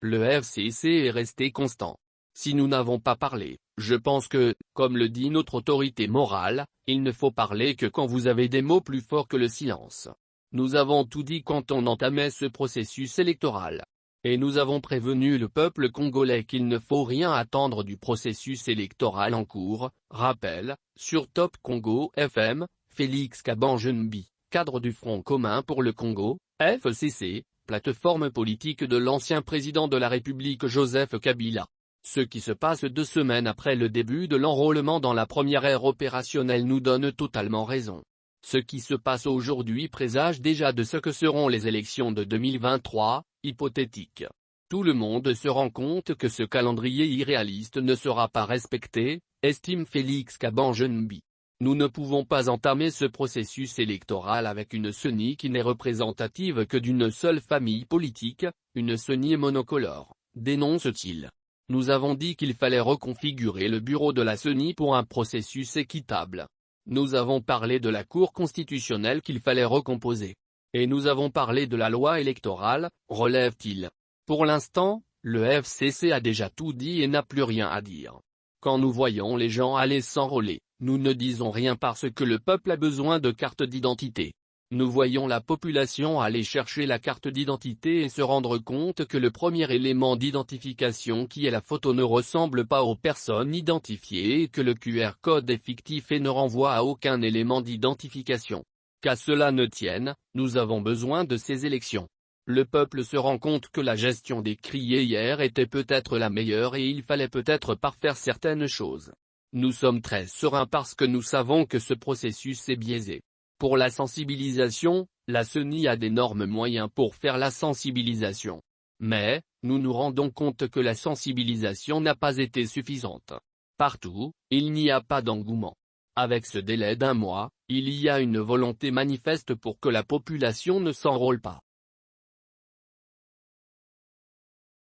le FCC est resté constant. Si nous n'avons pas parlé, je pense que, comme le dit notre autorité morale, il ne faut parler que quand vous avez des mots plus forts que le silence. Nous avons tout dit quand on entamait ce processus électoral. Et nous avons prévenu le peuple congolais qu'il ne faut rien attendre du processus électoral en cours, rappelle, sur Top Congo FM, Félix Kabange-Nbi, cadre du Front commun pour le Congo, FCC, plateforme politique de l'ancien président de la République Joseph Kabila. Ce qui se passe 2 semaines après le début de l'enrôlement dans la première ère opérationnelle nous donne totalement raison. Ce qui se passe aujourd'hui présage déjà de ce que seront les élections de 2023, hypothétiques. Tout le monde se rend compte que ce calendrier irréaliste ne sera pas respecté, estime Félix Kabange-Nbi. Nous ne pouvons pas entamer ce processus électoral avec une CENI qui n'est représentative que d'une seule famille politique, une CENI monocolore, dénonce-t-il. Nous avons dit qu'il fallait reconfigurer le bureau de la CENI pour un processus équitable. Nous avons parlé de la Cour constitutionnelle qu'il fallait recomposer. Et nous avons parlé de la loi électorale, relève-t-il. Pour l'instant, le FCC a déjà tout dit et n'a plus rien à dire. Quand nous voyons les gens aller s'enrôler, nous ne disons rien parce que le peuple a besoin de carte d'identité. Nous voyons la population aller chercher la carte d'identité et se rendre compte que le premier élément d'identification qui est la photo ne ressemble pas aux personnes identifiées et que le QR code est fictif et ne renvoie à aucun élément d'identification. Qu'à cela ne tienne, nous avons besoin de ces élections. Le peuple se rend compte que la gestion des criers hier était peut-être la meilleure et il fallait peut-être parfaire certaines choses. Nous sommes très sereins parce que nous savons que ce processus est biaisé. Pour la sensibilisation, la CENI a d'énormes moyens pour faire la sensibilisation. Mais, nous nous rendons compte que la sensibilisation n'a pas été suffisante. Partout, il n'y a pas d'engouement. Avec ce délai d'1 mois, il y a une volonté manifeste pour que la population ne s'enrôle pas.